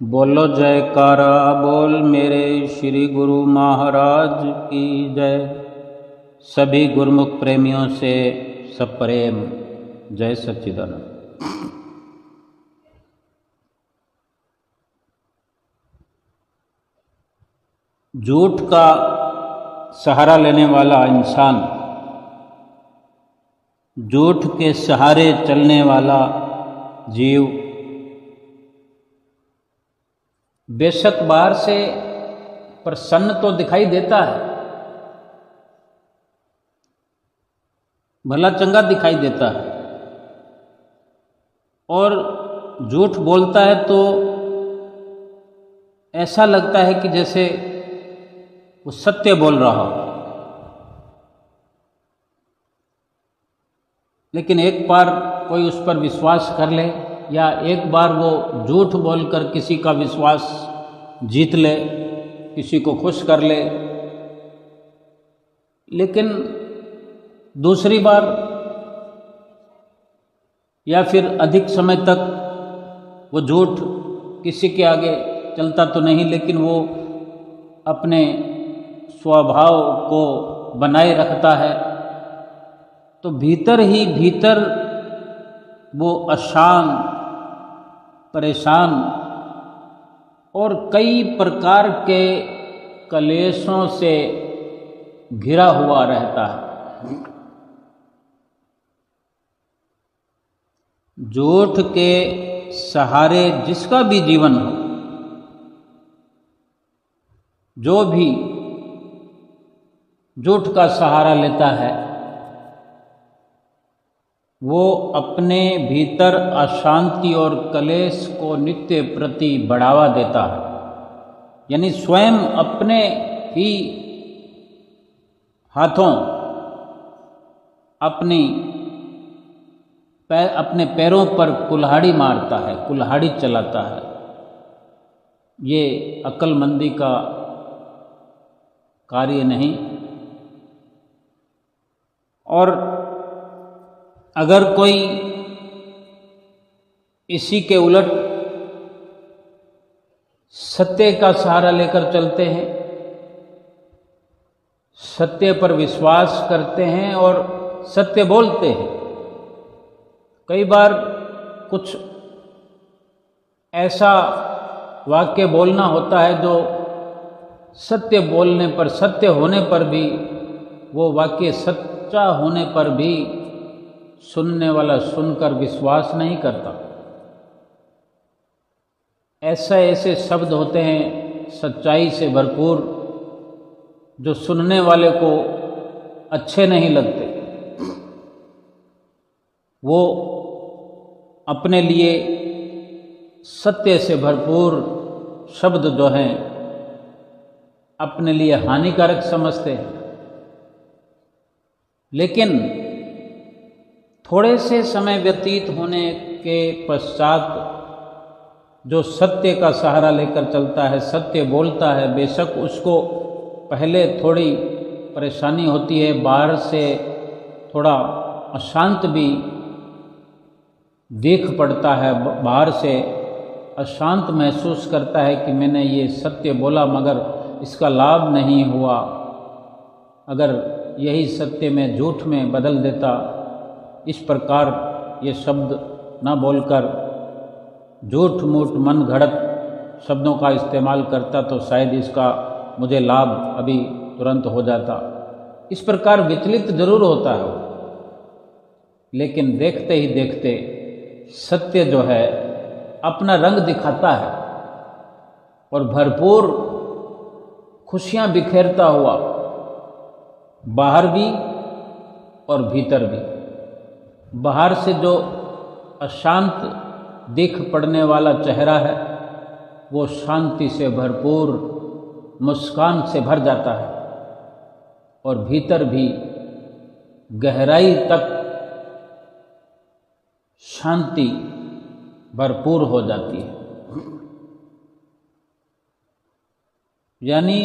बोलो जयकारा बोल मेरे श्री गुरु महाराज की जय। सभी गुरुमुख प्रेमियों से सप्रेम जय सच्चिदानंद। झूठ का सहारा लेने वाला इंसान, झूठ के सहारे चलने वाला जीव बेशक बाहर से प्रसन्न तो दिखाई देता है, भला चंगा दिखाई देता है, और झूठ बोलता है तो ऐसा लगता है कि जैसे वो सत्य बोल रहा हो। लेकिन एक बार कोई उस पर विश्वास कर ले या एक बार वो झूठ बोलकर किसी का विश्वास जीत ले, किसी को खुश कर ले, लेकिन दूसरी बार या फिर अधिक समय तक वो झूठ किसी के आगे चलता तो नहीं, लेकिन वो अपने स्वभाव को बनाए रखता है, तो भीतर ही भीतर वो अशांत, परेशान और कई प्रकार के कलेशों से घिरा हुआ रहता है। झूठ के सहारे जिसका भी जीवन हो, जो भी झूठ का सहारा लेता है, वो अपने भीतर अशांति और कलेश को नित्य प्रति बढ़ावा देता है। यानी स्वयं अपने ही हाथों अपने पैरों पर कुल्हाड़ी मारता है, कुल्हाड़ी चलाता है। ये अक्लमंदी का कार्य नहीं। और अगर कोई इसी के उलट सत्य का सहारा लेकर चलते हैं, सत्य पर विश्वास करते हैं और सत्य बोलते हैं, कई बार कुछ ऐसा वाक्य बोलना होता है जो सत्य बोलने पर, सत्य होने पर भी, वो वाक्य सच्चा होने पर भी सुनने वाला सुनकर विश्वास नहीं करता। ऐसे शब्द होते हैं सच्चाई से भरपूर, जो सुनने वाले को अच्छे नहीं लगते। वो अपने लिए सत्य से भरपूर शब्द जो हैं अपने लिए हानिकारक समझते हैं। लेकिन थोड़े से समय व्यतीत होने के पश्चात जो सत्य का सहारा लेकर चलता है, सत्य बोलता है, बेशक उसको पहले थोड़ी परेशानी होती है, बाहर से थोड़ा अशांत भी देख पड़ता है, बाहर से अशांत महसूस करता है कि मैंने ये सत्य बोला मगर इसका लाभ नहीं हुआ। अगर यही सत्य मैं झूठ में बदल देता, इस प्रकार ये शब्द न बोलकर झूठ मूठ मन घड़त शब्दों का इस्तेमाल करता तो शायद इसका मुझे लाभ अभी तुरंत हो जाता। इस प्रकार विचलित जरूर होता है, लेकिन देखते ही देखते सत्य जो है अपना रंग दिखाता है और भरपूर खुशियां बिखेरता हुआ बाहर भी और भीतर भी। बाहर से जो अशांत दिख पड़ने वाला चेहरा है, वो शांति से भरपूर मुस्कान से भर जाता है और भीतर भी गहराई तक शांति भरपूर हो जाती है। यानी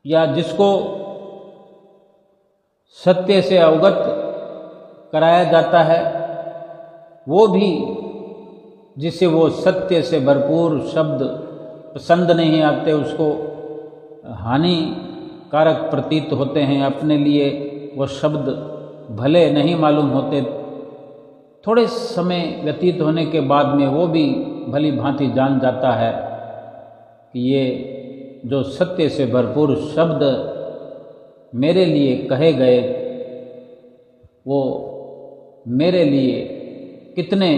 या जिसको सत्य से अवगत कराया जाता है, वो भी जिसे वो सत्य से भरपूर शब्द पसंद नहीं आते, उसको हानिकारक प्रतीत होते हैं, अपने लिए वो शब्द भले नहीं मालूम होते, थोड़े समय व्यतीत होने के बाद में वो भी भली भांति जान जाता है कि ये जो सत्य से भरपूर शब्द मेरे लिए कहे गए वो मेरे लिए कितने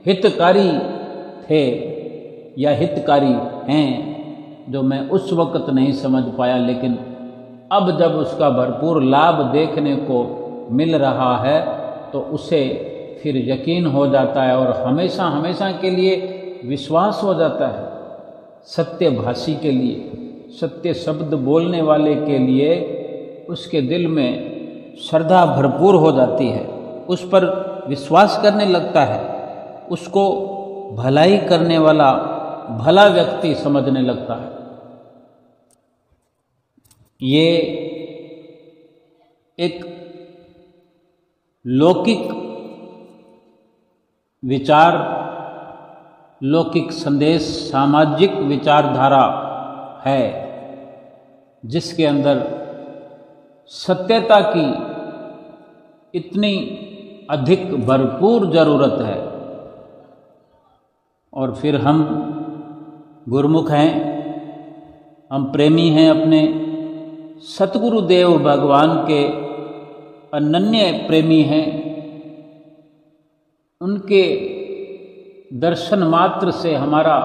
हितकारी थे या हितकारी हैं, जो मैं उस वक्त नहीं समझ पाया, लेकिन अब जब उसका भरपूर लाभ देखने को मिल रहा है तो उसे फिर यकीन हो जाता है और हमेशा हमेशा के लिए विश्वास हो जाता है। सत्यभाषी के लिए, सत्य शब्द बोलने वाले के लिए उसके दिल में श्रद्धा भरपूर हो जाती है, उस पर विश्वास करने लगता है, उसको भलाई करने वाला भला व्यक्ति समझने लगता है। ये एक लौकिक विचार, लौकिक संदेश, सामाजिक विचारधारा है जिसके अंदर सत्यता की इतनी अधिक भरपूर जरूरत है। और फिर हम गुरुमुख हैं, हम प्रेमी हैं, अपने सतगुरुदेव भगवान के अनन्य प्रेमी हैं। उनके दर्शन मात्र से हमारा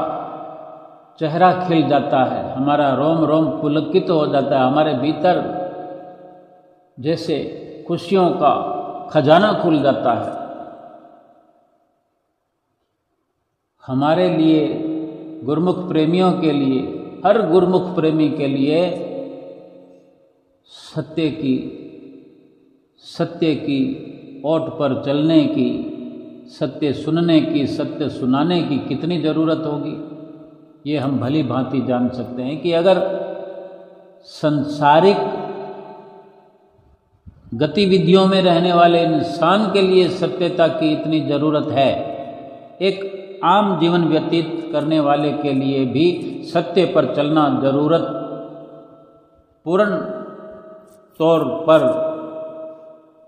चेहरा खिल जाता है, हमारा रोम रोम पुलकित हो जाता है, हमारे भीतर जैसे खुशियों का खजाना खुल जाता है। हमारे लिए, गुरुमुख प्रेमियों के लिए, हर गुरुमुख प्रेमी के लिए सत्य की ओट पर चलने की, सत्य सुनने की, सत्य सुनाने की कितनी ज़रूरत होगी, ये हम भली भांति जान सकते हैं कि अगर सांसारिक गतिविधियों में रहने वाले इंसान के लिए सत्यता की इतनी ज़रूरत है, एक आम जीवन व्यतीत करने वाले के लिए भी सत्य पर चलना ज़रूरत पूर्ण तौर पर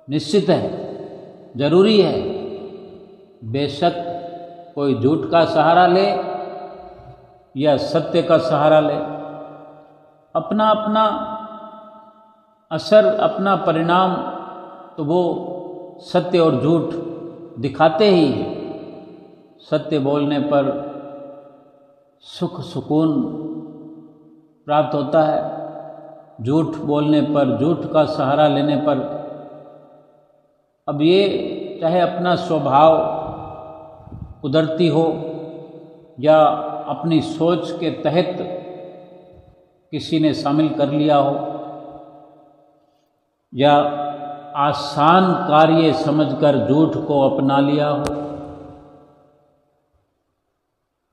निश्चित है, जरूरी है। बेशक कोई झूठ का सहारा ले या सत्य का सहारा ले, अपना अपना असर, अपना परिणाम तो वो सत्य और झूठ दिखाते ही हैं। सत्य बोलने पर सुख सुकून प्राप्त होता है, झूठ बोलने पर, झूठ का सहारा लेने पर, अब ये चाहे अपना स्वभाव उदरती हो या अपनी सोच के तहत किसी ने शामिल कर लिया हो या आसान कार्य समझकर झूठ को अपना लिया हो,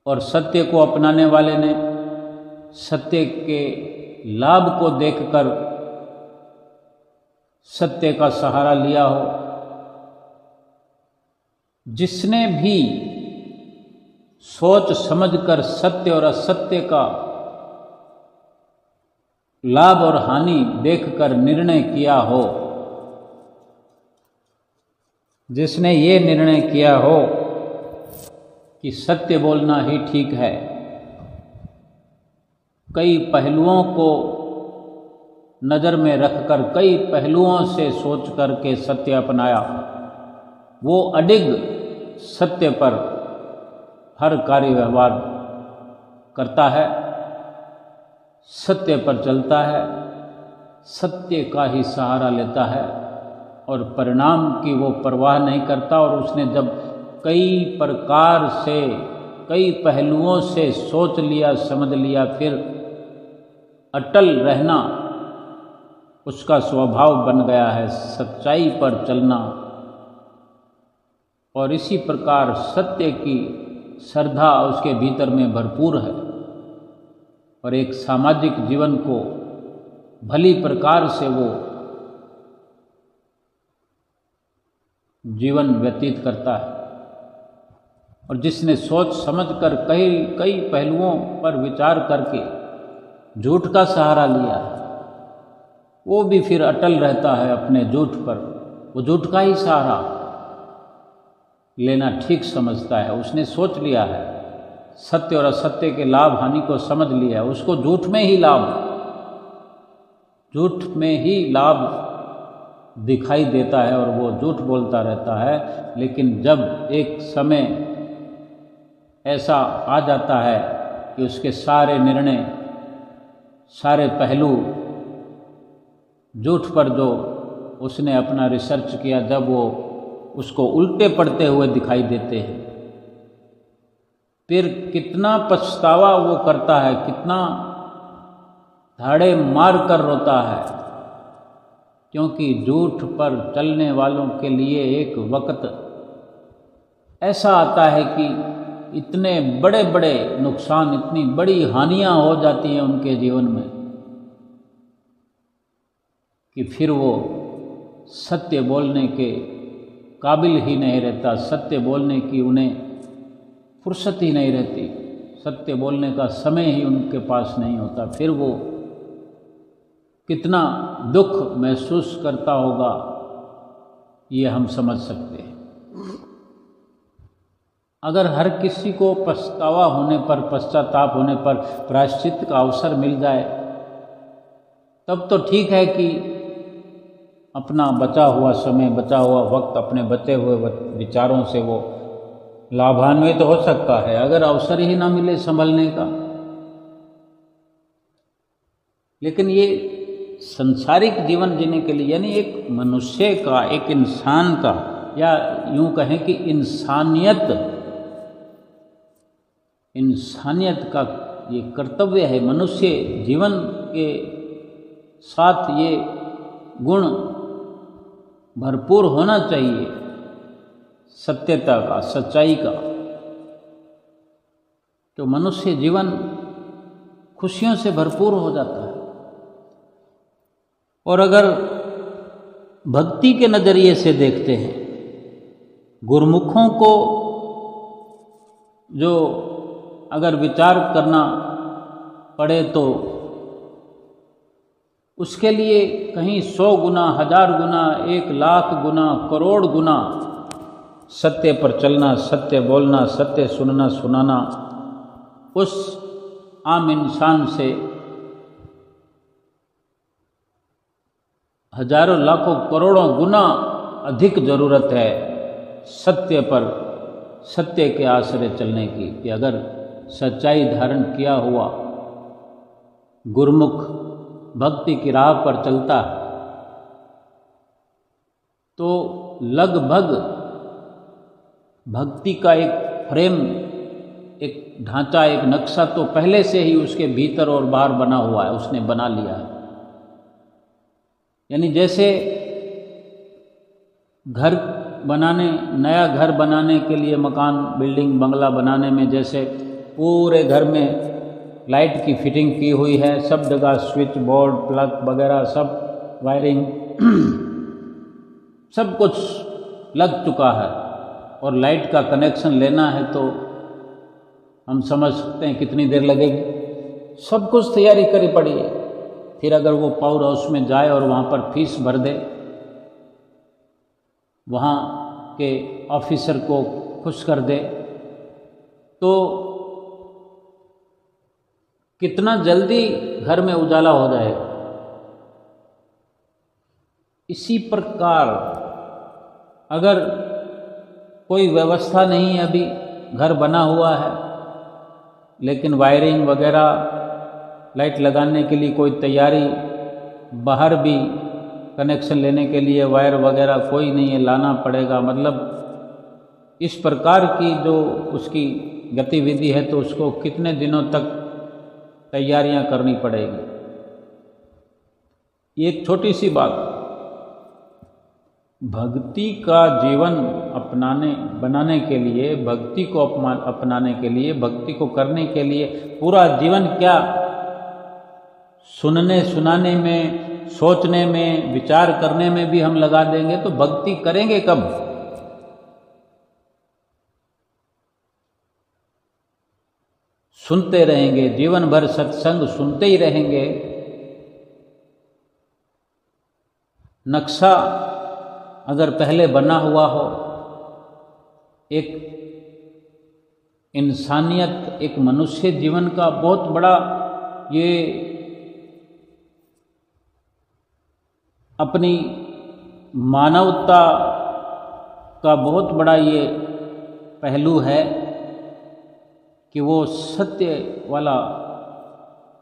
और सत्य को अपनाने वाले ने सत्य के लाभ को देखकर सत्य का सहारा लिया हो। जिसने भी सोच समझकर सत्य और असत्य का लाभ और हानि देखकर निर्णय किया हो, जिसने ये निर्णय किया हो कि सत्य बोलना ही ठीक है, कई पहलुओं को नज़र में रखकर, कई पहलुओं से सोच करके सत्य अपनाया, वो अडिग सत्य पर हर कार्य व्यवहार करता है, सत्य पर चलता है, सत्य का ही सहारा लेता है और परिणाम की वो परवाह नहीं करता। और उसने जब कई प्रकार से, कई पहलुओं से सोच लिया, समझ लिया, फिर अटल रहना उसका स्वभाव बन गया है, सच्चाई पर चलना। और इसी प्रकार सत्य की श्रद्धा उसके भीतर में भरपूर है और एक सामाजिक जीवन को भली प्रकार से वो जीवन व्यतीत करता है। और जिसने सोच समझकर कई कई पहलुओं पर विचार करके झूठ का सहारा लिया है, वो भी फिर अटल रहता है अपने झूठ पर। वो झूठ का ही सहारा लेना ठीक समझता है। उसने सोच लिया है, सत्य और असत्य के लाभ हानि को समझ लिया है। उसको झूठ में ही लाभ दिखाई देता है और वो झूठ बोलता रहता है। लेकिन जब एक समय ऐसा आ जाता है कि उसके सारे निर्णय, सारे पहलू झूठ पर जो उसने अपना रिसर्च किया, जब वो उसको उल्टे पड़ते हुए दिखाई देते हैं, फिर कितना पछतावा वो करता है, कितना धाड़े मार कर रोता है। क्योंकि झूठ पर चलने वालों के लिए एक वक्त ऐसा आता है कि इतने बड़े बड़े नुकसान, इतनी बड़ी हानियां हो जाती हैं उनके जीवन में कि फिर वो सत्य बोलने के काबिल ही नहीं रहता। सत्य बोलने की उन्हें फुर्सत ही नहीं रहती, सत्य बोलने का समय ही उनके पास नहीं होता। फिर वो कितना दुख महसूस करता होगा, ये हम समझ सकते हैं। अगर हर किसी को पछतावा होने पर, पश्चाताप होने पर प्रायश्चित का अवसर मिल जाए, तब तो ठीक है कि अपना बचा हुआ समय, बचा हुआ वक्त, अपने बचे हुए विचारों से वो लाभान्वित हो सकता है। अगर अवसर ही ना मिले संभलने का, लेकिन ये संसारिक जीवन जीने के लिए, यानी एक मनुष्य का, एक इंसान का, या यूं कहें कि इंसानियत का ये कर्तव्य है। मनुष्य जीवन के साथ ये गुण भरपूर होना चाहिए, सत्यता का, सच्चाई का। तो मनुष्य जीवन खुशियों से भरपूर हो जाता है। और अगर भक्ति के नज़रिए से देखते हैं, गुरमुखों को जो अगर विचार करना पड़े तो उसके लिए कहीं 100 गुना, 1000 गुना, 1,00,000 गुना, करोड़ गुना सत्य पर चलना, सत्य बोलना, सत्य सुनना सुनाना उस आम इंसान से हजारों, लाखों, करोड़ों गुना अधिक ज़रूरत है सत्य पर, सत्य के आश्रय चलने की। कि अगर सच्चाई धारण किया हुआ गुरमुख भक्ति की राह पर चलता है तो लगभग भक्ति का एक फ्रेम, एक ढांचा, एक नक्शा तो पहले से ही उसके भीतर और बाहर बना हुआ है, उसने बना लिया है। यानी जैसे घर बनाने, नया घर बनाने के लिए, मकान, बिल्डिंग, बंगला बनाने में जैसे पूरे घर में लाइट की फिटिंग की हुई है, सब जगह स्विच बोर्ड, प्लग वगैरह सब वायरिंग सब कुछ लग चुका है, और लाइट का कनेक्शन लेना है तो हम समझ सकते हैं कितनी देर लगेगी। सब कुछ तैयारी करी पड़ी है। फिर अगर वो पावर हाउस में जाए और वहाँ पर फीस भर दे, वहाँ के ऑफिसर को खुश कर दे, तो कितना जल्दी घर में उजाला हो जाएगा। इसी प्रकार अगर कोई व्यवस्था नहीं है, अभी घर बना हुआ है लेकिन वायरिंग वगैरह, लाइट लगाने के लिए कोई तैयारी, बाहर भी कनेक्शन लेने के लिए वायर वगैरह कोई नहीं है, लाना पड़ेगा। मतलब इस प्रकार की जो उसकी गतिविधि है तो उसको कितने दिनों तक तैयारियां करनी पड़ेगी। ये एक छोटी सी बात। भक्ति का जीवन बनाने के लिए, भक्ति को अपनाने के लिए, भक्ति को करने के लिए पूरा जीवन क्या सुनने सुनाने में, सोचने में, विचार करने में भी हम लगा देंगे तो भक्ति करेंगे कब? सुनते रहेंगे, जीवन भर सत्संग सुनते ही रहेंगे। नक्शा अगर पहले बना हुआ हो, एक इंसानियत, एक मनुष्य जीवन का बहुत बड़ा ये अपनी मानवता का बहुत बड़ा ये पहलू है कि वो सत्य वाला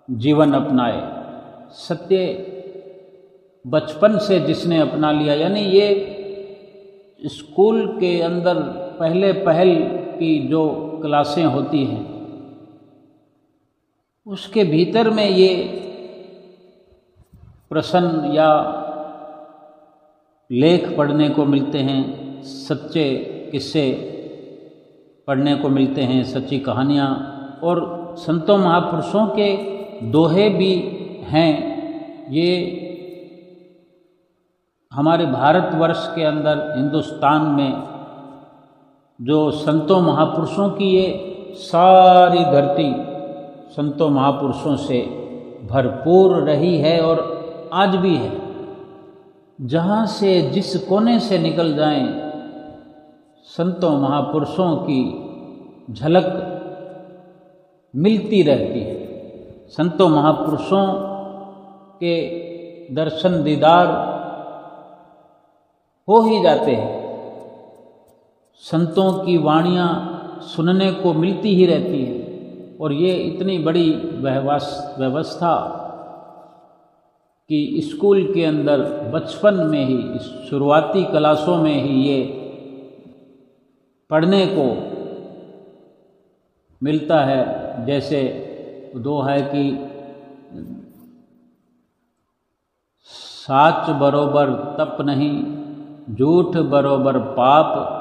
जीवन अपनाए। सत्य बचपन से जिसने अपना लिया, यानी ये स्कूल के अंदर पहले पहल की जो क्लासें होती हैं उसके भीतर में ये प्रश्न या लेख पढ़ने को मिलते हैं, सच्चे किस्से पढ़ने को मिलते हैं, सच्ची कहानियाँ, और संतों महापुरुषों के दोहे भी हैं। ये हमारे भारतवर्ष के अंदर, हिंदुस्तान में जो संतों महापुरुषों की ये सारी धरती संतों महापुरुषों से भरपूर रही है और आज भी है। जहाँ से जिस कोने से निकल जाएं, संतों महापुरुषों की झलक मिलती रहती है। संतों महापुरुषों के दर्शन दीदार हो ही जाते हैं। संतों की वाणियाँ सुनने को मिलती ही रहती है। और ये इतनी बड़ी व्यवस्था कि स्कूल के अंदर बचपन में ही, इस शुरुआती क्लासों में ही ये पढ़ने को मिलता है। जैसे दो है कि साच बरोबर तप नहीं, झूठ बरोबर पाप,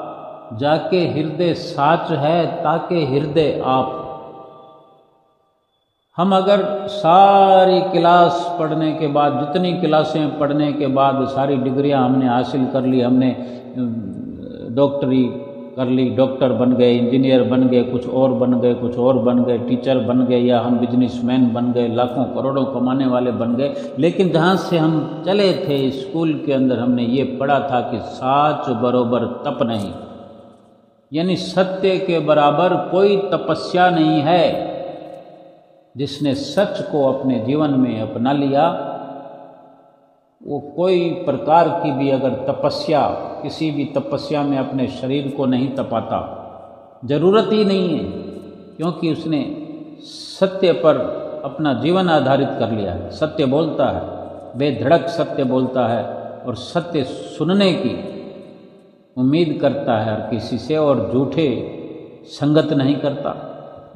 जाके हृदय साच है ताके हृदय आप। हम अगर सारी क्लास पढ़ने के बाद, जितनी क्लासें पढ़ने के बाद, सारी डिग्रियां हमने हासिल कर ली, हमने डॉक्टरी कर ली, डॉक्टर बन गए, इंजीनियर बन गए, कुछ और बन गए, कुछ और बन गए, टीचर बन गए, या हम बिजनेसमैन बन गए, लाखों करोड़ों कमाने वाले बन गए, लेकिन जहाँ से हम चले थे स्कूल के अंदर हमने ये पढ़ा था कि साच बरोबर तप नहीं, यानी सत्य के बराबर कोई तपस्या नहीं है। जिसने सच को अपने जीवन में अपना लिया, वो कोई प्रकार की भी अगर तपस्या, किसी भी तपस्या में अपने शरीर को नहीं तपाता, जरूरत ही नहीं है, क्योंकि उसने सत्य पर अपना जीवन आधारित कर लिया है। सत्य बोलता है, बेधड़क सत्य बोलता है, और सत्य सुनने की उम्मीद करता है हर किसी से, और झूठे संगत नहीं करता,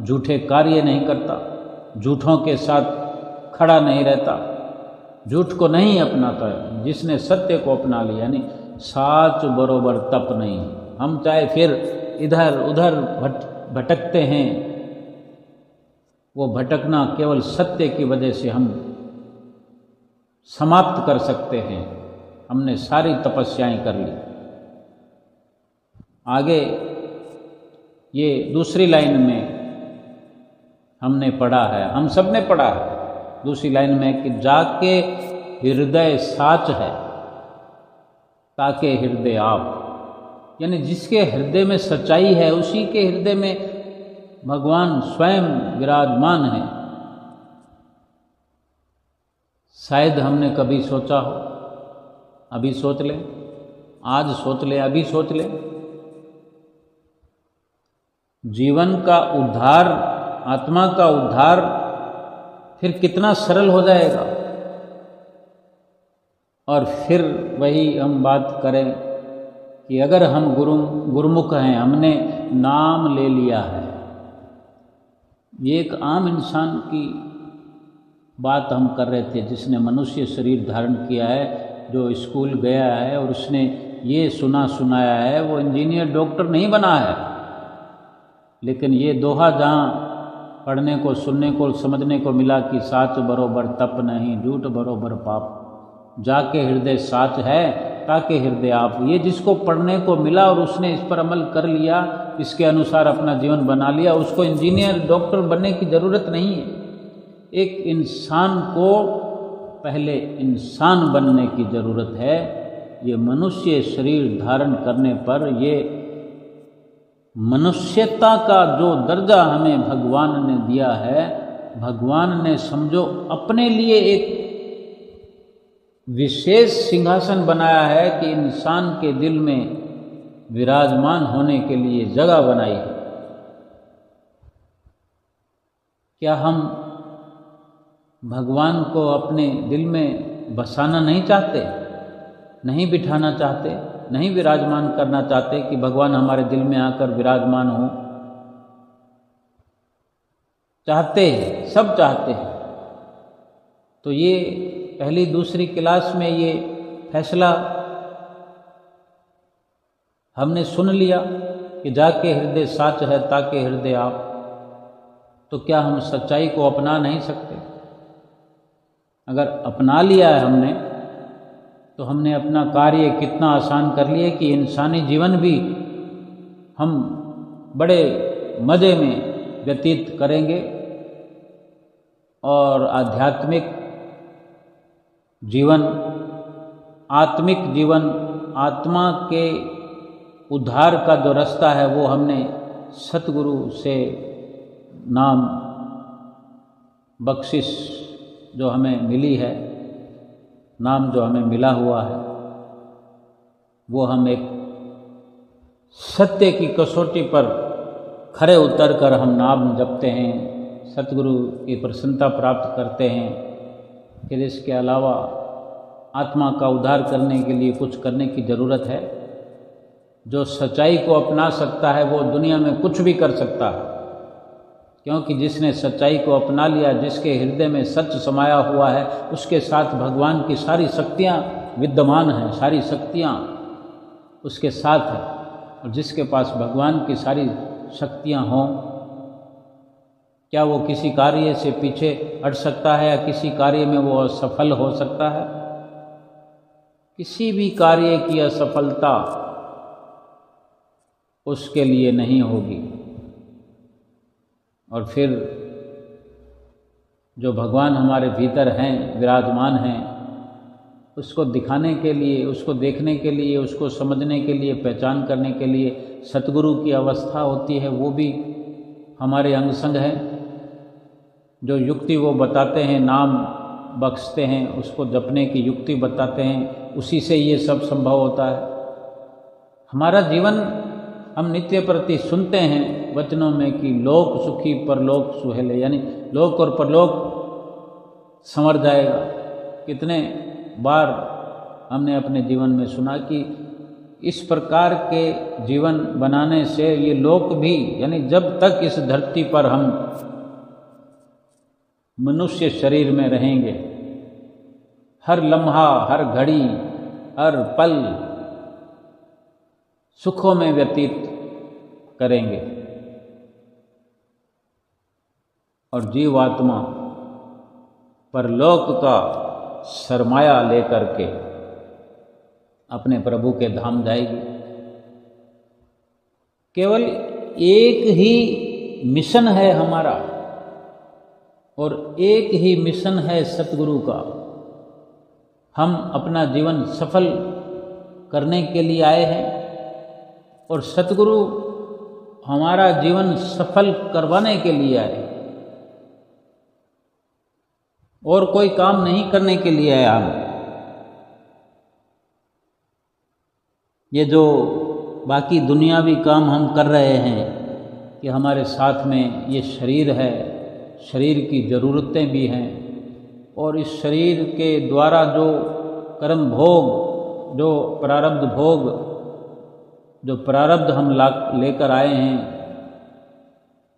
झूठे कार्य नहीं करता, झूठों के साथ खड़ा नहीं रहता, झूठ को नहीं अपनाता है। जिसने सत्य को अपना लिया, यानी साच बरोबर तप नहीं। हम चाहे फिर इधर उधर भटकते हैं, वो भटकना केवल सत्य की वजह से हम समाप्त कर सकते हैं। हमने सारी तपस्याएं कर ली। आगे ये दूसरी लाइन में हमने पढ़ा है, हम सब ने पढ़ा है दूसरी लाइन में कि जाके हृदय साच है ताके हृदय आप, यानी जिसके हृदय में सच्चाई है उसी के हृदय में भगवान स्वयं विराजमान है। शायद हमने कभी सोचा हो, अभी सोच लें, आज सोच लें, अभी सोच लें। जीवन का उद्धार, आत्मा का उद्धार फिर कितना सरल हो जाएगा। और फिर वही हम बात करें कि अगर हम गुरुमुख हैं, हमने नाम ले लिया है, ये एक आम इंसान की बात हम कर रहे थे जिसने मनुष्य शरीर धारण किया है, जो स्कूल गया है और उसने ये सुना सुनाया है, वो इंजीनियर डॉक्टर नहीं बना है, लेकिन ये दोहा जहाँ पढ़ने को, सुनने को, समझने को मिला कि साच बरोबर तप नहीं, झूठ बरोबर पाप, जाके हृदय साच है ताके हृदय आप। ये जिसको पढ़ने को मिला और उसने इस पर अमल कर लिया, इसके अनुसार अपना जीवन बना लिया, उसको इंजीनियर डॉक्टर बनने की ज़रूरत नहीं है। एक इंसान को पहले इंसान बनने की ज़रूरत है। ये मनुष्य शरीर धारण करने पर ये मनुष्यता का जो दर्जा हमें भगवान ने दिया है, भगवान ने समझो अपने लिए एक विशेष सिंहासन बनाया है कि इंसान के दिल में विराजमान होने के लिए जगह बनाई है। क्या हम भगवान को अपने दिल में बसाना नहीं चाहते, नहीं बिठाना चाहते, नहीं विराजमान करना चाहते कि भगवान हमारे दिल में आकर विराजमान हो? चाहते हैं, सब चाहते हैं। तो ये पहली दूसरी क्लास में ये फैसला हमने सुन लिया कि जाके हृदय साच है ताके हृदय आप। तो क्या हम सच्चाई को अपना नहीं सकते? अगर अपना लिया है हमने, तो हमने अपना कार्य कितना आसान कर लिया कि इंसानी जीवन भी हम बड़े मज़े में व्यतीत करेंगे और आध्यात्मिक जीवन, आत्मिक जीवन, आत्मा के उद्धार का जो रास्ता है वो हमने सतगुरु से नाम बख्शिश जो हमें मिली है, नाम जो हमें मिला हुआ है, वो हम एक सत्य की कसौटी पर खरे उतर कर हम नाम जपते हैं, सतगुरु की प्रसन्नता प्राप्त करते हैं। फिर इसके अलावा आत्मा का उद्धार करने के लिए कुछ करने की ज़रूरत है। जो सच्चाई को अपना सकता है वो दुनिया में कुछ भी कर सकता है, क्योंकि जिसने सच्चाई को अपना लिया, जिसके हृदय में सच समाया हुआ है, उसके साथ भगवान की सारी शक्तियाँ विद्यमान हैं, सारी शक्तियाँ उसके साथ है। और जिसके पास भगवान की सारी शक्तियाँ हों, क्या वो किसी कार्य से पीछे हट सकता है या किसी कार्य में वो असफल हो सकता है? किसी भी कार्य की असफलता उसके लिए नहीं होगी। और फिर जो भगवान हमारे भीतर हैं, विराजमान हैं, उसको दिखाने के लिए, उसको देखने के लिए, उसको समझने के लिए, पहचान करने के लिए सतगुरु की अवस्था होती है। वो भी हमारे अंग संग हैं। जो युक्ति वो बताते हैं, नाम बख्शते हैं, उसको जपने की युक्ति बताते हैं, उसी से ये सब संभव होता है। हमारा जीवन हम नित्य प्रति सुनते हैं वचनों में कि लोक सुखी परलोक सुहेले, यानी लोक और परलोक संवर जाएगा। कितने बार हमने अपने जीवन में सुना कि इस प्रकार के जीवन बनाने से ये लोक भी, यानी जब तक इस धरती पर हम मनुष्य शरीर में रहेंगे, हर लम्हा, हर घड़ी, हर पल सुखों में व्यतीत करेंगे। और जीवात्मा परलोक का सरमाया लेकर के अपने प्रभु के धाम जाएगी। केवल एक ही मिशन है हमारा और एक ही मिशन है सतगुरु का। हम अपना जीवन सफल करने के लिए आए हैं और सतगुरु हमारा जीवन सफल करवाने के लिए आए, और कोई काम नहीं करने के लिए आए हम। ये जो बाकी दुनियावी काम हम कर रहे हैं कि हमारे साथ में ये शरीर है, शरीर की ज़रूरतें भी हैं, और इस शरीर के द्वारा जो कर्म भोग, जो प्रारब्ध भोग, जो प्रारब्ध हम लेकर आए हैं,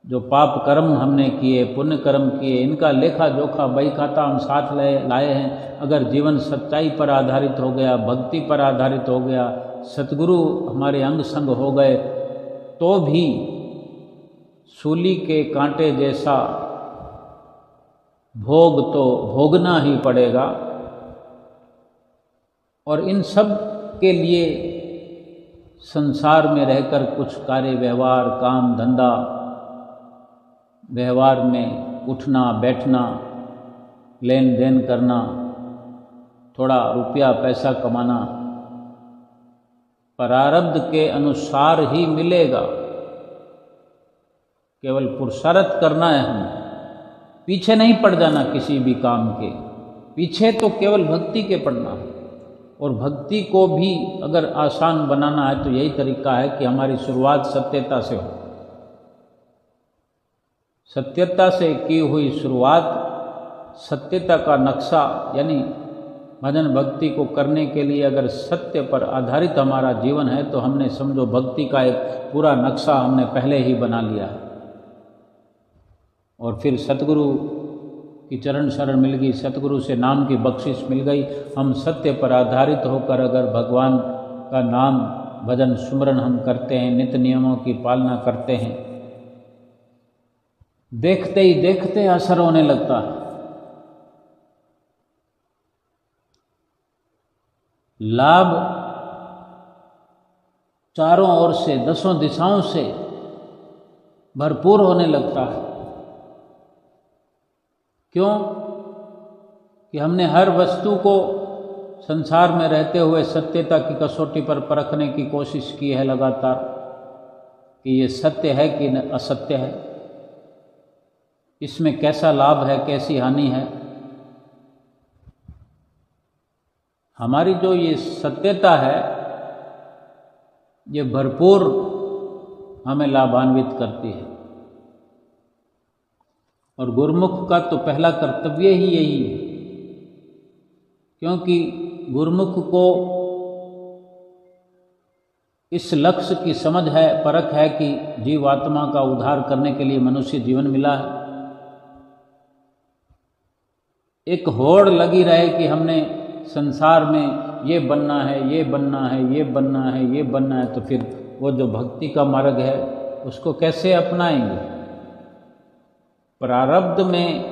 जो पाप कर्म हमने किए, पुण्य कर्म किए, इनका लेखा जोखा बही खाता हम साथ लाए हैं। अगर जीवन सच्चाई पर आधारित हो गया, भक्ति पर आधारित हो गया, सतगुरु हमारे अंग संग हो गए, तो भी सूली के कांटे जैसा भोग तो भोगना ही पड़ेगा। और इन सब के लिए संसार में रहकर कुछ कार्य व्यवहार, काम धंधा, व्यवहार में उठना बैठना, लेन देन करना, थोड़ा रुपया पैसा कमाना प्रारब्ध के अनुसार ही मिलेगा। केवल पुरुषार्थ करना है, हमें पीछे नहीं पड़ जाना किसी भी काम के पीछे, तो केवल भक्ति के पड़ना है। और भक्ति को भी अगर आसान बनाना है तो यही तरीका है कि हमारी शुरुआत सत्यता से हो। सत्यता से की हुई शुरुआत, सत्यता का नक्शा, यानी भजन भक्ति को करने के लिए अगर सत्य पर आधारित हमारा जीवन है तो हमने समझो भक्ति का एक पूरा नक्शा हमने पहले ही बना लिया है। और फिर सतगुरु की चरण शरण मिल गई, सतगुरु से नाम की बख्शिश मिल गई। हम सत्य पर आधारित होकर अगर भगवान का नाम भजन सुमरन हम करते हैं, नित्य नियमों की पालना करते हैं, देखते ही देखते असर होने लगता है। लाभ चारों ओर से, दसों दिशाओं से भरपूर होने लगता है। क्यों? कि हमने हर वस्तु को संसार में रहते हुए सत्यता की कसौटी पर परखने की कोशिश की है लगातार, कि ये सत्य है कि असत्य है, इसमें कैसा लाभ है, कैसी हानि है। हमारी जो ये सत्यता है ये भरपूर हमें लाभान्वित करती है। और गुरुमुख का तो पहला कर्तव्य ही यही है, क्योंकि गुरुमुख को इस लक्ष्य की समझ है, परख है कि जीवात्मा का उद्धार करने के लिए मनुष्य जीवन मिला है। एक होड़ लगी रहे कि हमने संसार में ये बनना है, ये बनना है, ये बनना है, ये बनना है, तो फिर वो जो भक्ति का मार्ग है उसको कैसे अपनाएंगे? प्रारब्ध में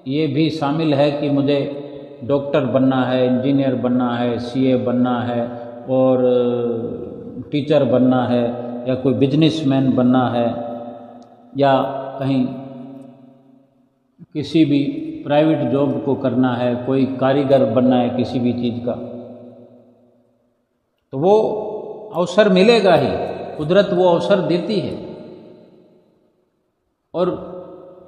ये भी शामिल है कि मुझे डॉक्टर बनना है, इंजीनियर बनना है, सीए बनना है, और टीचर बनना है, या कोई बिजनेसमैन बनना है, या कहीं किसी भी प्राइवेट जॉब को करना है, कोई कारीगर बनना है किसी भी चीज़ का, तो वो अवसर मिलेगा ही। कुदरत वो अवसर देती है और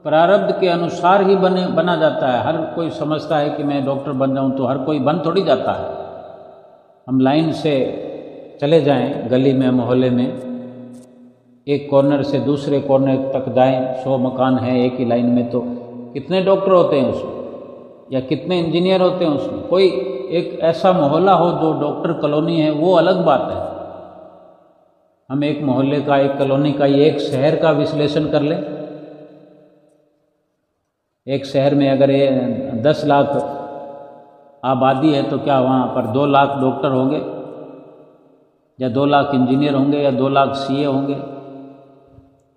प्रारब्ध के अनुसार ही बना जाता है। हर कोई समझता है कि मैं डॉक्टर बन जाऊं, तो हर कोई बन थोड़ी जाता है। हम लाइन से चले जाएं, गली में, मोहल्ले में, एक कॉर्नर से दूसरे कॉर्नर तक जाएं, 100 मकान है एक ही लाइन में, तो कितने डॉक्टर होते हैं उसमें, या कितने इंजीनियर होते हैं उसमें। कोई एक ऐसा मोहल्ला हो जो डॉक्टर कॉलोनी है, वो अलग बात है। हम एक मोहल्ले का, एक कॉलोनी का, ये एक शहर का विश्लेषण कर लें। एक शहर में अगर 10 लाख आबादी है, तो क्या वहाँ पर 2 लाख डॉक्टर होंगे, या 2 लाख इंजीनियर होंगे, या 2 लाख सीए होंगे,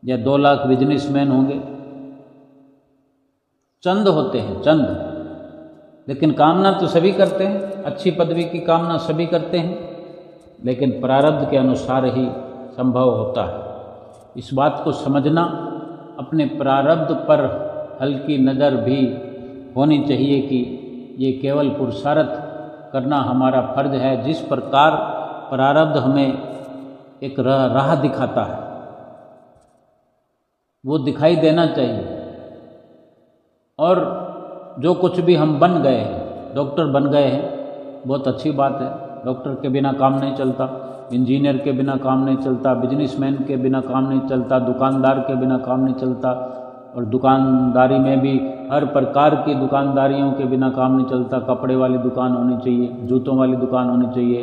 या 2 लाख बिजनेसमैन होंगे? चंद होते हैं, चंद। लेकिन कामना तो सभी करते हैं, अच्छी पदवी की कामना सभी करते हैं, लेकिन प्रारब्ध के अनुसार ही संभव होता है। इस बात को समझना, अपने प्रारब्ध पर हल्की नज़र भी होनी चाहिए कि ये केवल पुरुषार्थ करना हमारा फर्ज है। जिस प्रकार प्रारब्ध हमें एक राह दिखाता है, वो दिखाई देना चाहिए। और जो कुछ भी हम बन गए हैं, डॉक्टर बन गए हैं, बहुत अच्छी बात है। डॉक्टर के बिना काम नहीं चलता, इंजीनियर के बिना काम नहीं चलता, बिजनेसमैन के बिना काम नहीं चलता, दुकानदार के बिना काम नहीं चलता। और दुकानदारी में भी हर प्रकार की दुकानदारियों के बिना काम नहीं चलता। कपड़े वाली दुकान होनी चाहिए, जूतों वाली दुकान होनी चाहिए,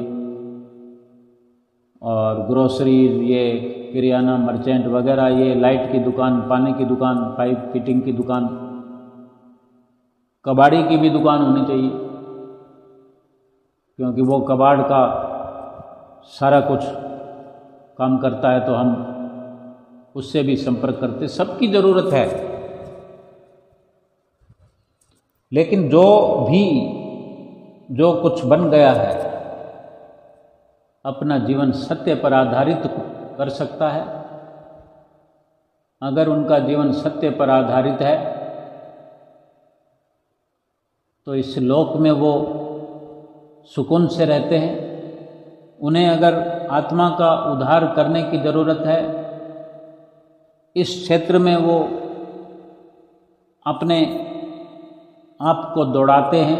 और ग्रोसरी, ये किराना, मर्चेंट वगैरह, ये लाइट की दुकान, पानी की दुकान, पाइप फिटिंग की दुकान, कबाड़ी की भी दुकान होनी चाहिए, क्योंकि वो कबाड़ का सारा कुछ काम करता है, तो हम उससे भी संपर्क करते। सबकी ज़रूरत है। लेकिन जो कुछ बन गया है, अपना जीवन सत्य पर आधारित कर सकता है। अगर उनका जीवन सत्य पर आधारित है तो इस लोक में वो सुकून से रहते हैं। उन्हें अगर आत्मा का उद्धार करने की ज़रूरत है, इस क्षेत्र में वो अपने आप को दौड़ाते हैं,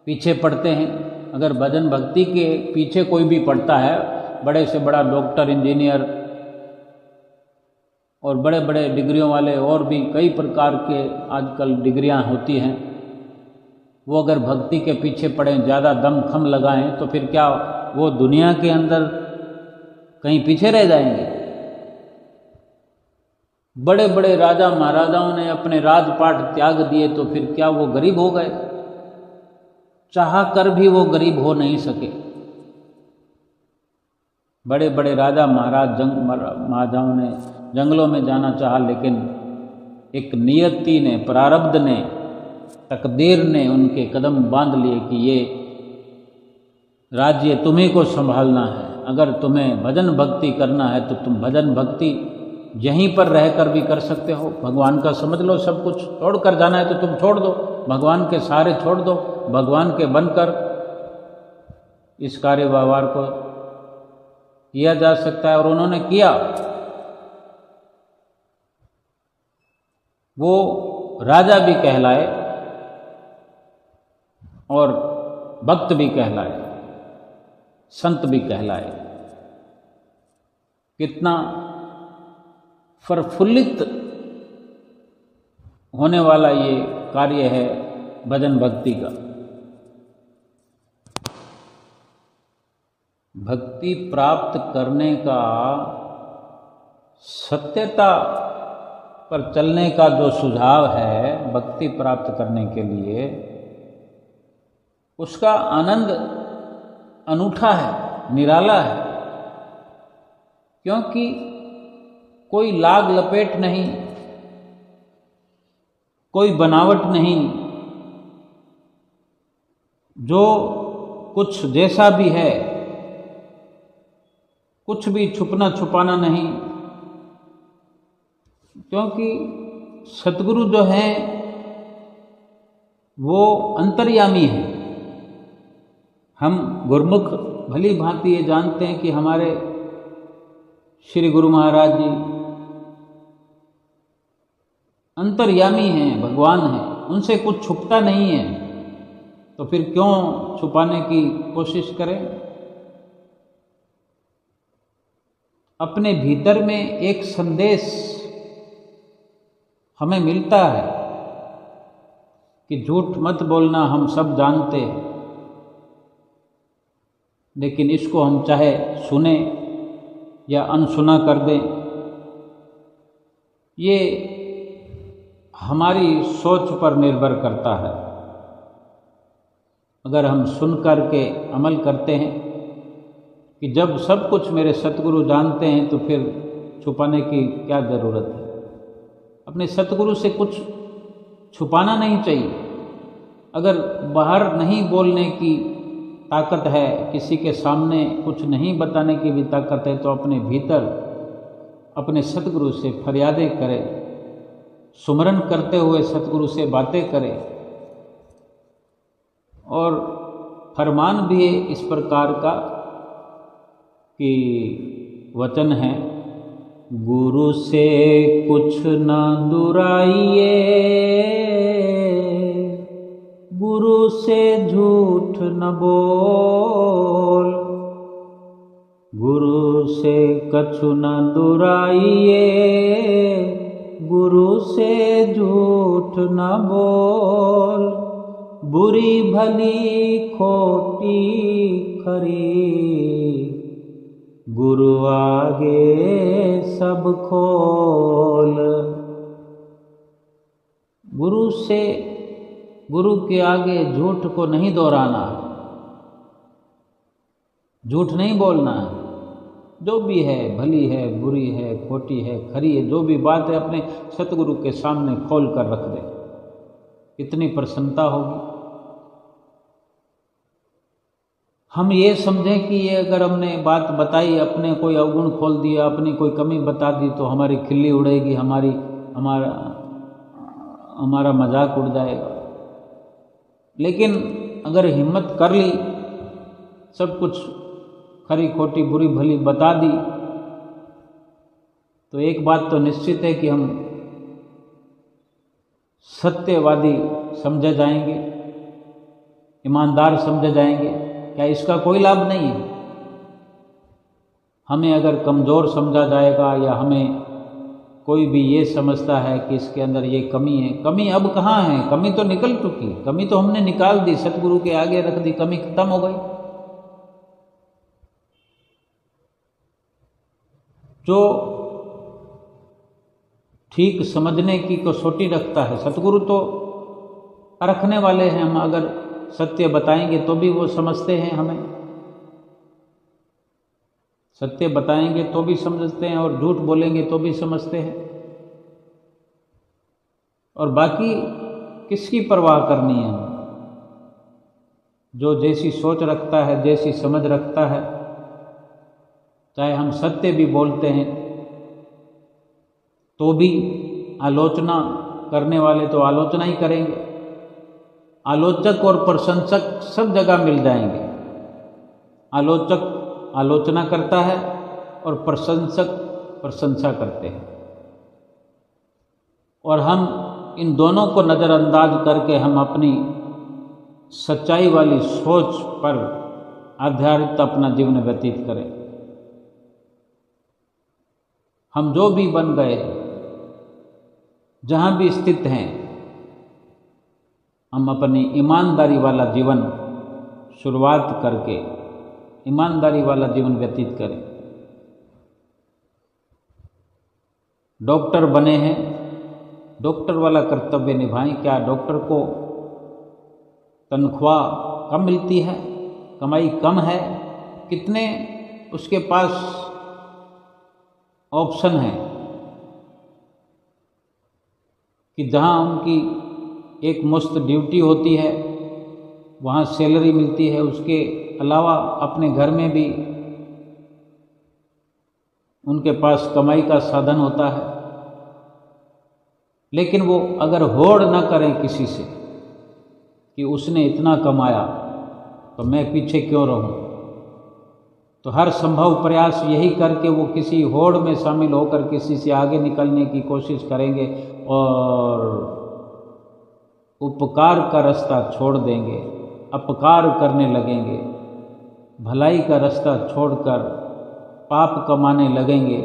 पीछे पड़ते हैं। अगर भजन भक्ति के पीछे कोई भी पड़ता है, बड़े से बड़ा डॉक्टर, इंजीनियर और बड़े बड़े डिग्रियों वाले और भी कई प्रकार के आजकल डिग्रियां होती हैं, वो अगर भक्ति के पीछे पड़ें, ज़्यादा दम खम लगाएं, तो फिर क्या वो दुनिया के अंदर कहीं पीछे रह जाएंगे? बड़े बड़े राजा महाराजाओं ने अपने राजपाट त्याग दिए, तो फिर क्या वो गरीब हो गए? चाह कर भी वो गरीब हो नहीं सके। बड़े बड़े राजा महाराजाओं ने जंगलों में जाना चाहा, लेकिन एक नियति ने, प्रारब्ध ने, तकदीर ने उनके कदम बांध लिए कि ये राज्य तुम्हीं को संभालना है। अगर तुम्हें भजन भक्ति करना है तो तुम भजन भक्ति यहीं पर रहकर भी कर सकते हो। भगवान का समझ लो सब कुछ, छोड़ कर जाना है तो तुम छोड़ दो, भगवान के सहारे छोड़ दो, भगवान के बनकर इस कार्य व्यवहार को किया जा सकता है। और उन्होंने किया। वो राजा भी कहलाए और भक्त भी कहलाए, संत भी कहलाए। कितना प्रफुल्लित होने वाला ये कार्य है भजन भक्ति का। भक्ति प्राप्त करने का, सत्यता पर चलने का जो सुझाव है भक्ति प्राप्त करने के लिए, उसका आनंद अनूठा है, निराला है। क्योंकि कोई लाग लपेट नहीं, कोई बनावट नहीं, जो कुछ जैसा भी है, कुछ भी छुपना छुपाना नहीं। क्योंकि सतगुरु जो हैं वो अंतर्यामी हैं। हम गुरुमुख भली भांति ये जानते हैं कि हमारे श्री गुरु महाराज जी अंतर्यामी हैं, भगवान हैं, उनसे कुछ छुपता नहीं है, तो फिर क्यों छुपाने की कोशिश करें? अपने भीतर में एक संदेश हमें मिलता है कि झूठ मत बोलना, हम सब जानते हैं, लेकिन इसको हम चाहे सुने या अनसुना कर दें, ये हमारी सोच पर निर्भर करता है। अगर हम सुन कर के अमल करते हैं कि जब सब कुछ मेरे सतगुरु जानते हैं, तो फिर छुपाने की क्या ज़रूरत है? अपने सतगुरु से कुछ छुपाना नहीं चाहिए। अगर बाहर नहीं बोलने की ताकत है, किसी के सामने कुछ नहीं बताने की भी ताकत है, तो अपने भीतर अपने सतगुरु से फरियादें करें, सुमरन करते हुए सतगुरु से बातें करें। और फरमान भी है इस प्रकार का कि वचन है, गुरु से कुछ न दुराइए, गुरु से झूठ न बोल, गुरु से कछु न दुराइए, गुरु से झूठ न बोल, बुरी भली खोटी खरी, गुरु आगे सब खोल। गुरु के आगे झूठ को नहीं दोहराना, झूठ नहीं बोलना। जो भी है, भली है, बुरी है, खोटी है, खरी है, जो भी बात है अपने सतगुरु के सामने खोल कर रख दे, कितनी प्रसन्नता होगी। हम ये समझें कि ये अगर हमने बात बताई, अपने कोई अवगुण खोल दिया, अपनी कोई कमी बता दी तो हमारी खिल्ली उड़ेगी, हमारा मजाक उड़ जाएगा। लेकिन अगर हिम्मत कर ली, सब कुछ खरी खोटी बुरी भली बता दी, तो एक बात तो निश्चित है कि हम सत्यवादी समझे जाएंगे, ईमानदार समझे जाएंगे। क्या इसका कोई लाभ नहीं है? हमें अगर कमज़ोर समझा जाएगा या हमें कोई भी ये समझता है कि इसके अंदर ये कमी है, कमी अब कहाँ है? कमी तो निकल चुकी, कमी तो हमने निकाल दी, सतगुरु के आगे रख दी, कमी खत्म हो गई। जो ठीक समझने की कसौटी रखता है, सतगुरु तो परखने वाले हैं। हम अगर सत्य बताएंगे तो भी वो समझते हैं हमें, सत्य बताएंगे तो भी समझते हैं और झूठ बोलेंगे तो भी समझते हैं। और बाकी किसकी परवाह करनी है? जो जैसी सोच रखता है, जैसी समझ रखता है, चाहे हम सत्य भी बोलते हैं तो भी आलोचना करने वाले तो आलोचना ही करेंगे। आलोचक और प्रशंसक सब जगह मिल जाएंगे। आलोचक आलोचना करता है और प्रशंसक प्रशंसा करते हैं, और हम इन दोनों को नज़रअंदाज करके हम अपनी सच्चाई वाली सोच पर आधारित अपना जीवन व्यतीत करें। हम जो भी बन गए, जहाँ भी स्थित हैं, हम अपनी ईमानदारी वाला जीवन शुरुआत करके ईमानदारी वाला जीवन व्यतीत करें। डॉक्टर बने हैं, डॉक्टर वाला कर्तव्य निभाएं। क्या डॉक्टर को तनख्वाह कम मिलती है, कमाई कम है? कितने उसके पास ऑप्शन हैं कि जहाँ उनकी एक मुश्त ड्यूटी होती है, वहाँ सैलरी मिलती है, उसके अलावा अपने घर में भी उनके पास कमाई का साधन होता है। लेकिन वो अगर होड़ न करें किसी से कि उसने इतना कमाया तो मैं पीछे क्यों रहूं, तो हर संभव प्रयास यही करके वो किसी होड़ में शामिल होकर किसी से आगे निकलने की कोशिश करेंगे और उपकार का रास्ता छोड़ देंगे, अपकार करने लगेंगे, भलाई का रास्ता छोड़कर पाप कमाने लगेंगे।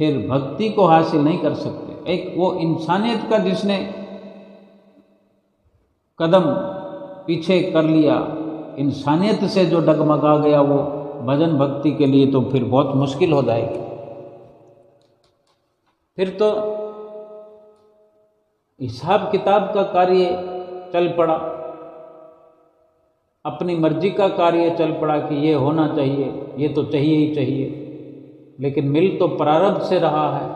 फिर भक्ति को हासिल नहीं कर सकते। एक वो इंसानियत का जिसने कदम पीछे कर लिया, इंसानियत से जो डगमगा गया, वो भजन भक्ति के लिए तो फिर बहुत मुश्किल हो जाएगी। फिर तो हिसाब किताब का कार्य चल पड़ा, अपनी मर्जी का कार्य चल पड़ा कि ये होना चाहिए, ये तो चाहिए ही चाहिए। लेकिन मिल तो प्रारब्ध से रहा है।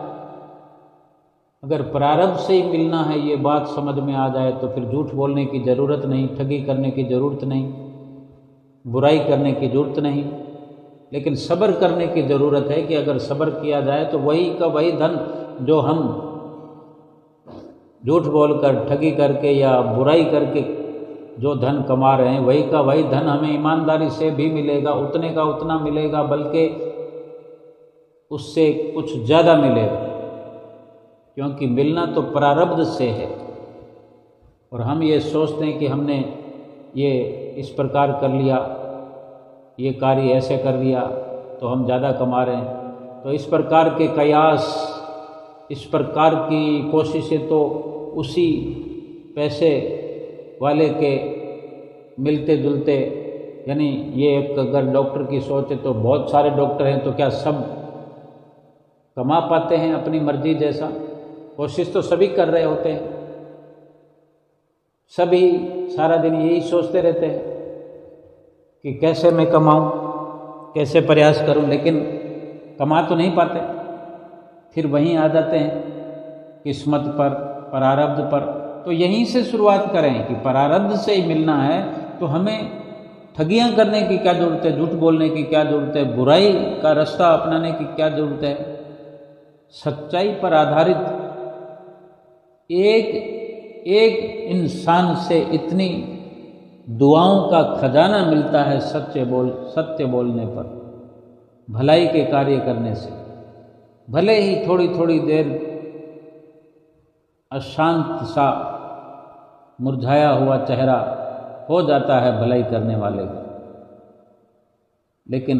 अगर प्रारब्ध से ही मिलना है, ये बात समझ में आ जाए, तो फिर झूठ बोलने की ज़रूरत नहीं, ठगी करने की ज़रूरत नहीं, बुराई करने की ज़रूरत नहीं। लेकिन सब्र करने की ज़रूरत है कि अगर सब्र किया जाए तो वही का वही धन जो हम झूठ बोलकर, ठगी करके या बुराई करके जो धन कमा रहे हैं, वही का वही धन हमें ईमानदारी से भी मिलेगा, उतने का उतना मिलेगा, बल्कि उससे कुछ ज़्यादा मिलेगा, क्योंकि मिलना तो प्रारब्ध से है। और हम ये सोचते हैं कि हमने ये इस प्रकार कर लिया, ये कार्य ऐसे कर लिया तो हम ज़्यादा कमा रहे हैं। तो इस प्रकार के कयास, इस प्रकार की कोशिशें तो उसी पैसे वाले के मिलते जुलते, यानी ये एक अगर डॉक्टर की सोच है तो बहुत सारे डॉक्टर हैं, तो क्या सब कमा पाते हैं अपनी मर्जी जैसा? कोशिश तो सभी कर रहे होते हैं, सभी सारा दिन यही सोचते रहते हैं कि कैसे मैं कमाऊं, कैसे प्रयास करूं, लेकिन कमा तो नहीं पाते। फिर वहीं आ जाते हैं किस्मत पर, प्रारब्ध पर। तो यहीं से शुरुआत करें कि प्रारब्ध से ही मिलना है, तो हमें ठगियां करने की क्या ज़रूरत है, झूठ बोलने की क्या ज़रूरत है, बुराई का रास्ता अपनाने की क्या ज़रूरत है। सच्चाई पर आधारित एक एक इंसान से इतनी दुआओं का खजाना मिलता है सत्य बोलने पर, भलाई के कार्य करने से। भले ही थोड़ी थोड़ी देर अशांत सा मुरझाया हुआ चेहरा हो जाता है भलाई करने वाले का, लेकिन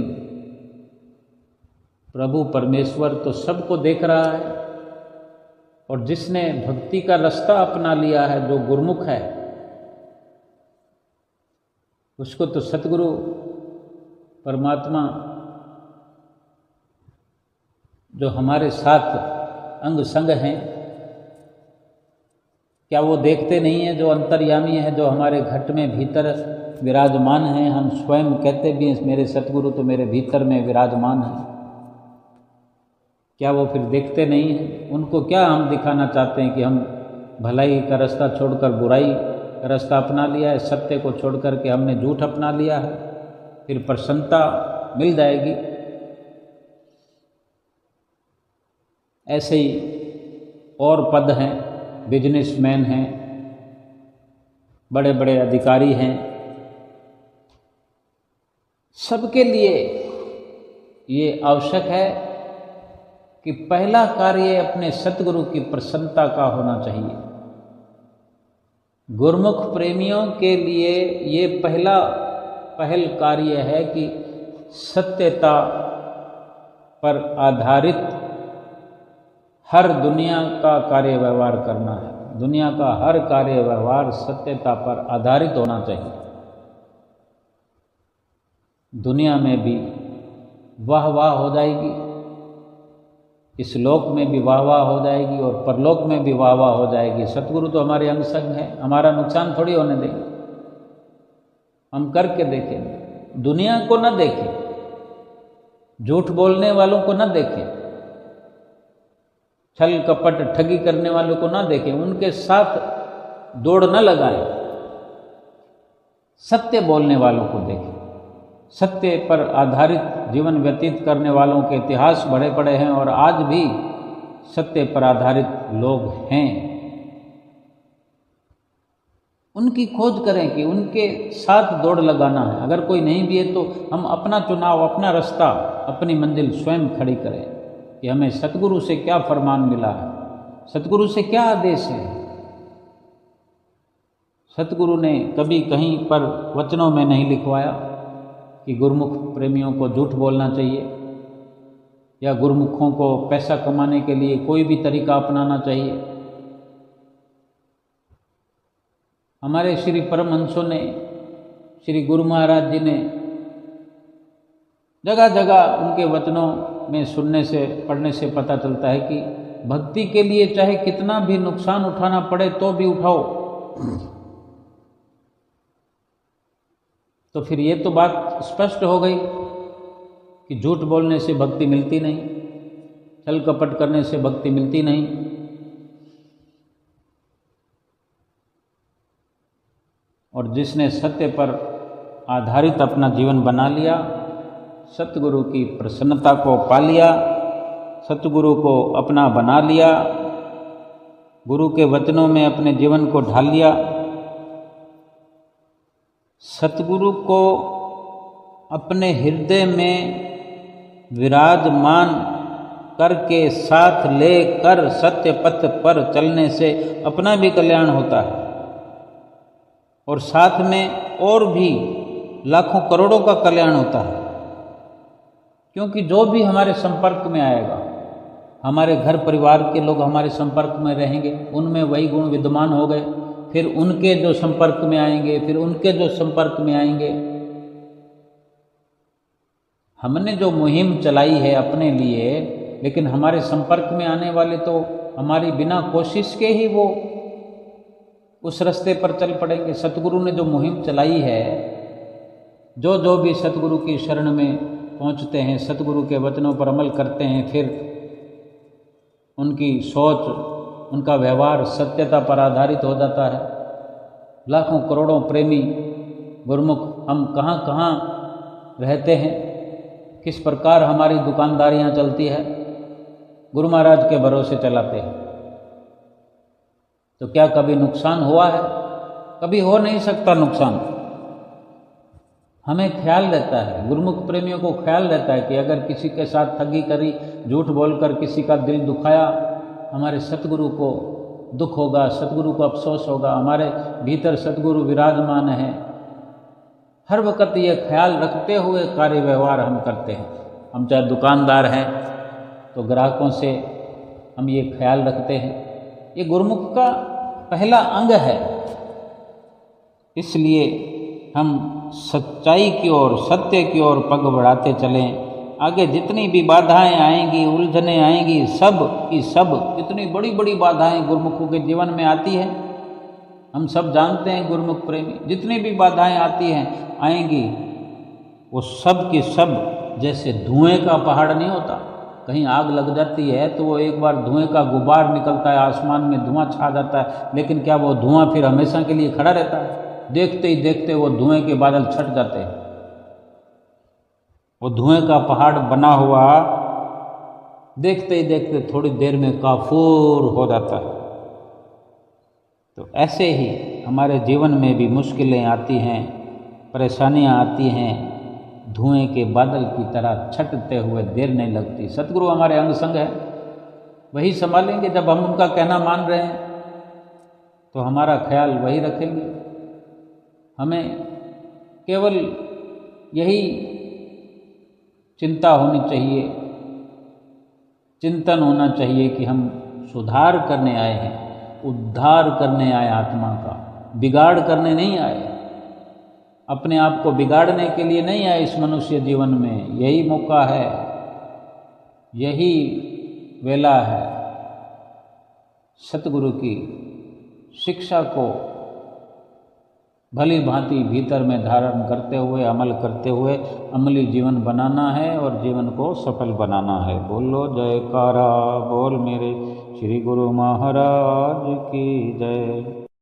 प्रभु परमेश्वर तो सबको देख रहा है। और जिसने भक्ति का रास्ता अपना लिया है, जो गुरमुख है, उसको तो सतगुरु परमात्मा जो हमारे साथ अंग संग हैं, क्या वो देखते नहीं हैं? जो अंतर्यामी है, जो हमारे घट में भीतर विराजमान हैं। हम स्वयं कहते भी हैं मेरे सतगुरु तो मेरे भीतर में विराजमान हैं। क्या वो फिर देखते नहीं हैं? उनको क्या हम दिखाना चाहते हैं कि हम भलाई का रास्ता छोड़कर बुराई का रास्ता अपना लिया है, सत्य को छोड़कर के हमने झूठ अपना लिया है, फिर प्रसन्नता मिल जाएगी। ऐसे ही और पद हैं, बिजनेसमैन हैं, बड़े बड़े अधिकारी हैं, सबके लिए ये आवश्यक है कि पहला कार्य अपने सतगुरु की प्रसन्नता का होना चाहिए। गुरमुख प्रेमियों के लिए ये पहल कार्य है कि सत्यता पर आधारित हर दुनिया का कार्य व्यवहार करना है। दुनिया का हर कार्य व्यवहार सत्यता पर आधारित होना चाहिए। दुनिया में भी वाह वाह हो जाएगी, इस लोक में भी वाह वाह हो जाएगी और परलोक में भी वाह वाह हो जाएगी। सतगुरु तो हमारे अंग संग हैं, हमारा नुकसान थोड़ी होने देंगे। हम करके देखें, दुनिया को न देखें, झूठ बोलने वालों को न देखें, छल कपट ठगी करने वालों को न देखें, उनके साथ दौड़ न लगाएं। सत्य बोलने वालों को देखें। सत्य पर आधारित जीवन व्यतीत करने वालों के इतिहास बड़े बड़े हैं और आज भी सत्य पर आधारित लोग हैं। उनकी खोज करें कि उनके साथ दौड़ लगाना है। अगर कोई नहीं भी है तो हम अपना चुनाव, अपना रास्ता, अपनी मंजिल स्वयं खड़ी करें कि हमें सतगुरु से क्या फरमान मिला है, सतगुरु से क्या आदेश है। सतगुरु ने कभी कहीं पर वचनों में नहीं लिखवाया कि गुरमुख प्रेमियों को झूठ बोलना चाहिए या गुरमुखों को पैसा कमाने के लिए कोई भी तरीका अपनाना चाहिए। हमारे श्री परमहंसों ने, श्री गुरु महाराज जी ने जगह जगह उनके वचनों में सुनने से, पढ़ने से पता चलता है कि भक्ति के लिए चाहे कितना भी नुकसान उठाना पड़े तो भी उठाओ। तो फिर ये तो बात स्पष्ट हो गई कि झूठ बोलने से भक्ति मिलती नहीं, छल कपट करने से भक्ति मिलती नहीं। और जिसने सत्य पर आधारित अपना जीवन बना लिया, सतगुरु की प्रसन्नता को पा लिया, सतगुरु को अपना बना लिया, गुरु के वचनों में अपने जीवन को ढाल लिया, सतगुरु को अपने हृदय में विराजमान करके साथ लेकर सत्य पथ पर चलने से अपना भी कल्याण होता है और साथ में और भी लाखों करोड़ों का कल्याण होता है। क्योंकि जो भी हमारे संपर्क में आएगा, हमारे घर परिवार के लोग हमारे संपर्क में रहेंगे, उनमें वही गुण विद्यमान हो गए, फिर उनके जो संपर्क में आएंगे, फिर उनके जो संपर्क में आएंगे। हमने जो मुहिम चलाई है अपने लिए, लेकिन हमारे संपर्क में आने वाले तो हमारी बिना कोशिश के ही वो उस रास्ते पर चल पड़ेंगे। सतगुरु ने जो मुहिम चलाई है, जो भी सतगुरु की शरण में पहुंचते हैं, सतगुरु के वचनों पर अमल करते हैं, फिर उनकी सोच, उनका व्यवहार सत्यता पर आधारित हो जाता है। लाखों करोड़ों प्रेमी गुरुमुख हम कहाँ कहाँ रहते हैं, किस प्रकार हमारी दुकानदारियाँ चलती है, गुरु महाराज के भरोसे चलाते हैं, तो क्या कभी नुकसान हुआ है? कभी हो नहीं सकता नुकसान। हमें ख्याल रहता है, गुरुमुख प्रेमियों को ख्याल रहता है कि अगर किसी के साथ ठगी करी, झूठ बोलकर किसी का दिल दुखाया, हमारे सतगुरु को दुख होगा, सतगुरु को अफसोस होगा। हमारे भीतर सतगुरु विराजमान है। हर वक्त ये ख्याल रखते हुए कार्य व्यवहार हम करते हैं। हम चाहे दुकानदार हैं तो ग्राहकों से हम ये ख्याल रखते हैं। ये गुरुमुख का पहला अंग है। इसलिए हम सच्चाई की ओर, सत्य की ओर पग बढ़ाते चलें। आगे जितनी भी बाधाएं आएंगी, उलझनें आएंगी, सब की सब, इतनी बड़ी बड़ी बाधाएं गुरुमुखों के जीवन में आती हैं, हम सब जानते हैं। गुरुमुख प्रेमी जितनी भी बाधाएं आती हैं, आएंगी, वो सब की सब जैसे धुएं का पहाड़ नहीं होता। कहीं आग लग जाती है तो वो एक बार धुएं का गुबार निकलता है, आसमान में धुआं छा जाता है, लेकिन क्या वो धुआं फिर हमेशा के लिए खड़ा रहता है? देखते ही देखते वो धुएं के बादल छट जाते हैं। वो धुएं का पहाड़ बना हुआ देखते ही देखते थोड़ी देर में काफूर हो जाता है। तो ऐसे ही हमारे जीवन में भी मुश्किलें आती हैं, परेशानियां आती हैं, धुएं के बादल की तरह छटते हुए देर नहीं लगती। सतगुरु हमारे अंग संग है, वही संभालेंगे। जब हम उनका कहना मान रहे हैं तो हमारा ख्याल वही रखेंगे। हमें केवल यही चिंता होनी चाहिए, चिंतन होना चाहिए कि हम सुधार करने आए हैं, उद्धार करने आए आत्मा का, बिगाड़ करने नहीं आए, अपने आप को बिगाड़ने के लिए नहीं आए इस मनुष्य जीवन में। यही मौका है, यही वेला है सतगुरु की शिक्षा को भली भांति भीतर में धारण करते हुए, अमल करते हुए अमली जीवन बनाना है और जीवन को सफल बनाना है। बोलो जयकारा, बोल मेरे श्री गुरु महाराज की जय।